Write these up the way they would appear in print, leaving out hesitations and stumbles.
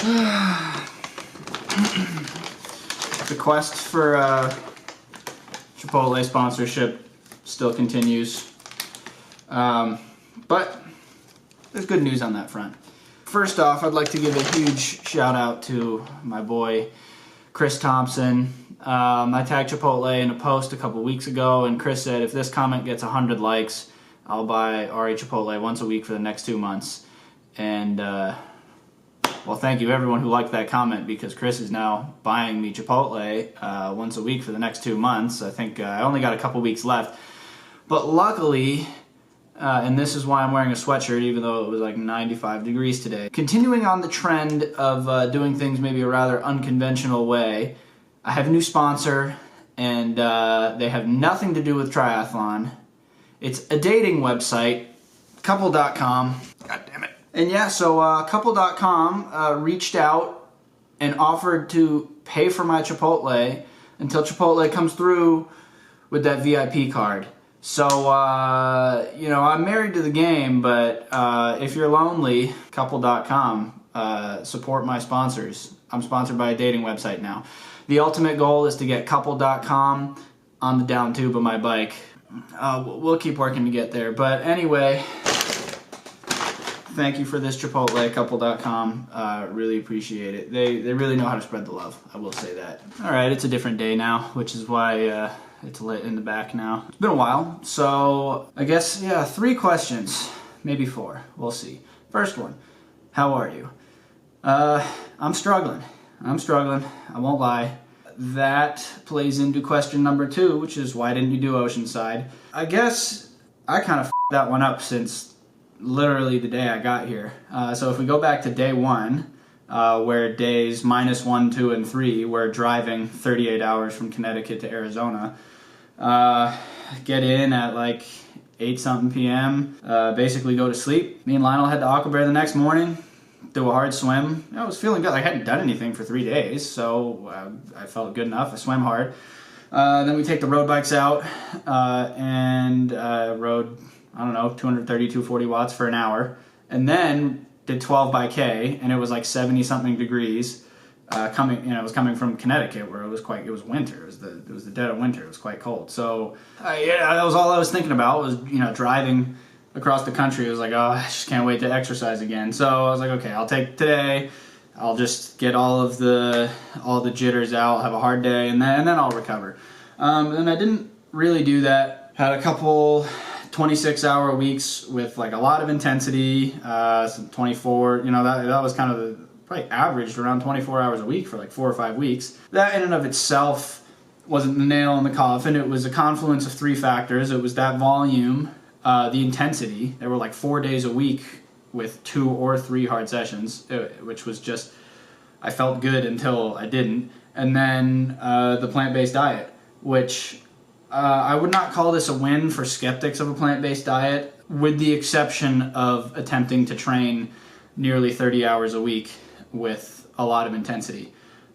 The quest for Chipotle sponsorship still continues, but there's good news on that front. First off, I'd like to give a huge shout out to my boy Chris Thompson. I tagged Chipotle in a post a couple weeks ago, and Chris said if this comment gets 100 likes, I'll buy Ari Chipotle once a week for the next 2 months. And well, thank you everyone who liked that comment, because Chris is now buying me Chipotle once a week for the next 2 months. I think I only got a couple weeks left, but luckily, and this is why I'm wearing a sweatshirt even though it was like 95 degrees today. Continuing on the trend of doing things maybe a rather unconventional way, I have a new sponsor, and they have nothing to do with triathlon. It's a dating website, couple.com. God damn it. And yeah, so couple.com reached out and offered to pay for my Chipotle until Chipotle comes through with that VIP card. So, you know, I'm married to the game, but if you're lonely, couple.com, support my sponsors. I'm sponsored by a dating website now. The ultimate goal is to get couple.com on the down tube of my bike. We'll keep working to get there. But anyway, thank you for this Chipotle, couple.com. Really appreciate it. They really know how to spread the love. I will say that. All right, it's a different day now, which is why it's lit in the back now. It's been a while, so I guess, yeah, 3 questions, maybe 4. We'll see. First one, how are you? I'm struggling. I won't lie. That plays into question number 2, which is why didn't you do Oceanside? I guess I kind of f***ed that one up since literally the day I got here. So if we go back to day 1, where days -1, 2, and 3 were driving 38 hours from Connecticut to Arizona, get in at like 8-something p.m., basically go to sleep. Me and Lionel head to Aqua Bear the next morning, do a hard swim. I was feeling good. I hadn't done anything for 3 days, so I felt good enough. I swam hard. Then we take the road bikes out and rode, I don't know, 230, 240 watts for an hour. And then did 12 by K, and it was like 70-something degrees. It was coming from Connecticut, where it was winter. It was the dead of winter. It was quite cold. So yeah, that was all I was thinking about, was, you know, driving across the country. It was like, oh, I just can't wait to exercise again. So I was like, okay, I'll take today. I'll just get all the jitters out, have a hard day, and then I'll recover. And I didn't really do that. Had a couple 26-hour weeks with like a lot of intensity, some 24. You know, that was kind of probably averaged around 24 hours a week for like 4 or 5 weeks. That in and of itself wasn't the nail in the coffin. It was a confluence of 3 factors. It was that volume, the intensity. There were like 4 days a week with 2 or 3 hard sessions, which was just, I felt good until I didn't. And then the plant-based diet, which I would not call this a win for skeptics of a plant-based diet, with the exception of attempting to train nearly 30 hours a week with a lot of intensity.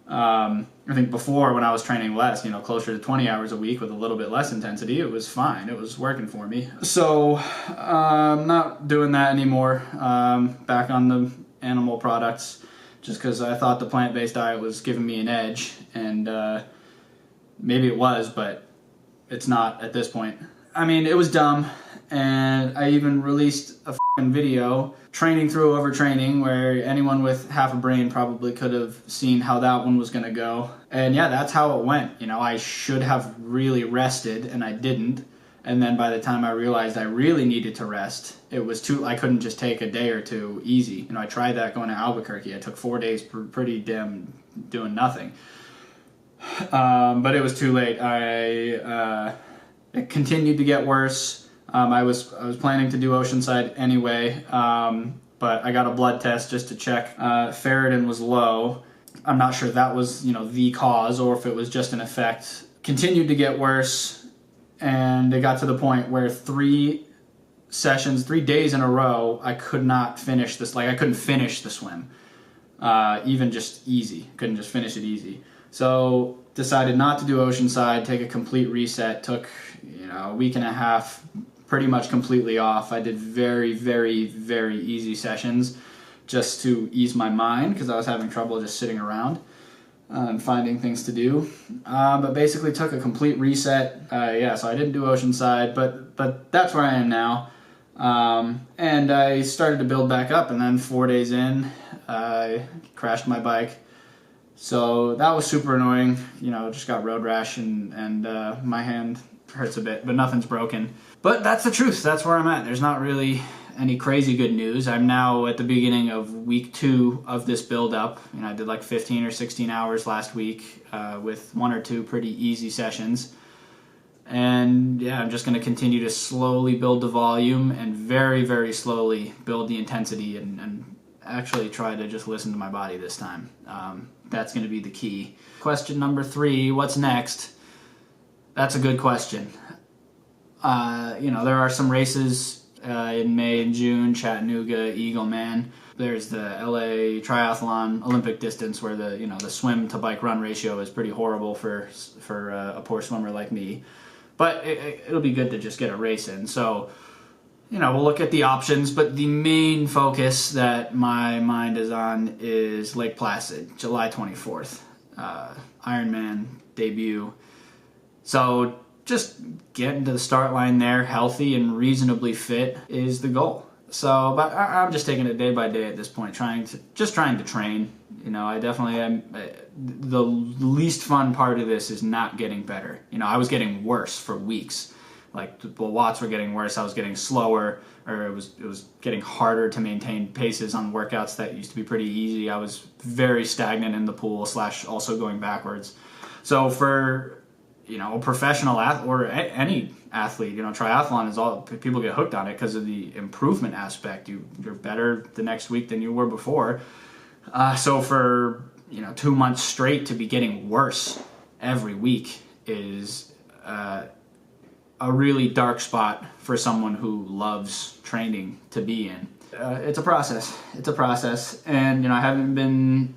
I think before, when I was training less, you know, closer to 20 hours a week with a little bit less intensity, it was fine. It was working for me. So I'm not doing that anymore. Back on the animal products, just because I thought the plant-based diet was giving me an edge, and maybe it was, but it's not at this point. I mean, it was dumb, and I even released a f***ing video training through overtraining, where anyone with half a brain probably could have seen how that one was going to go. And yeah, that's how it went. You know, I should have really rested, and I didn't. And then by the time I realized I really needed to rest, I couldn't just take a day or 2 easy. You know, I tried that going to Albuquerque. I took 4 days pretty dim doing nothing. But it was too late. It continued to get worse. I was planning to do Oceanside anyway, but I got a blood test just to check. Ferritin was low. I'm not sure if that was, you know, the cause, or if it was just an effect. Continued to get worse, and it got to the point where 3 days in a row, I could not finish this. Like, I couldn't finish the swim, even just easy. Couldn't just finish it easy. So decided not to do Oceanside, take a complete reset. Took, you know, a week and a half pretty much completely off. I did very, very, very easy sessions just to ease my mind because I was having trouble just sitting around and finding things to do. But basically took a complete reset. So I didn't do Oceanside, but that's where I am now. And I started to build back up, and then 4 days in, I crashed my bike. So that was super annoying. Just got road rash, and my hand hurts a bit, but nothing's broken. But that's the truth. That's where I'm at. There's not really any crazy good news. I'm now at the beginning of week 2 of this build up. I did like 15 or 16 hours last week with 1 or 2 pretty easy sessions. And yeah, I'm just going to continue to slowly build the volume and very, very slowly build the intensity and actually try to just listen to my body this time. That's going to be the key. Question number 3, what's next? That's a good question. There are some races in May and June, Chattanooga, Eagleman. There's the LA Triathlon Olympic distance where the swim to bike run ratio is pretty horrible for a poor swimmer like me. But it'll be good to just get a race in. So, we'll look at the options, but the main focus that my mind is on is Lake Placid, July 24th, Ironman debut. So just getting to the start line there, healthy and reasonably fit, is the goal. So, but I'm just taking it day by day at this point, trying to train. I definitely am. The least fun part of this is not getting better. I was getting worse for weeks. Like the watts were getting worse. I was getting slower, or it was getting harder to maintain paces on workouts that used to be pretty easy. I was very stagnant in the pool / also going backwards. So for a professional athlete or any athlete, triathlon is all people get hooked on it because of the improvement aspect. You're better the next week than you were before. So for 2 months straight to be getting worse every week is a really dark spot for someone who loves training to be in. It's a process. And I haven't been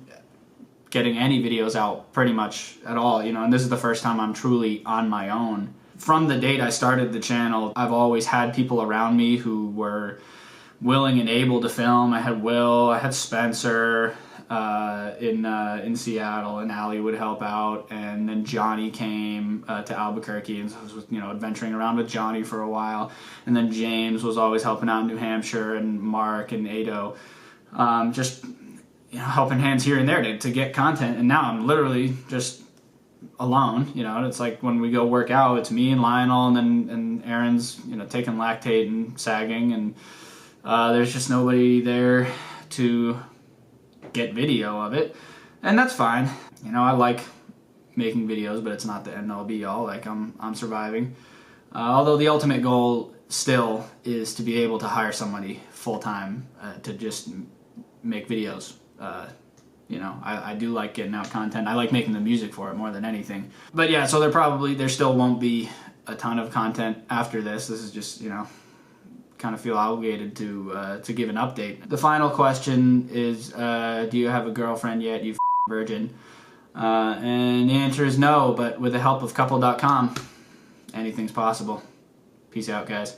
getting any videos out pretty much at all, and this is the first time I'm truly on my own. From the date I started the channel, I've always had people around me who were willing and able to film. I had Will, I had Spencer in Seattle, and Allie would help out, and then Johnny came to Albuquerque, and so I was adventuring around with Johnny for a while, and then James was always helping out in New Hampshire, and Mark and Ado, just helping hands here and there to get content. And now I'm literally just alone. It's like when we go work out, it's me and Lionel, and Aaron's taking lactate and sagging, and there's just nobody there to get video of it, and that's fine. I like making videos, but it's not the end all be all. Like I'm surviving. Although the ultimate goal still is to be able to hire somebody full time to just make videos. I do like getting out content. I like making the music for it more than anything. But yeah, so there still won't be a ton of content after this. This is just kind of feel obligated to give an update. The final question is, do you have a girlfriend yet, you virgin? And the answer is no, but with the help of couple.com, anything's possible. Peace out, guys.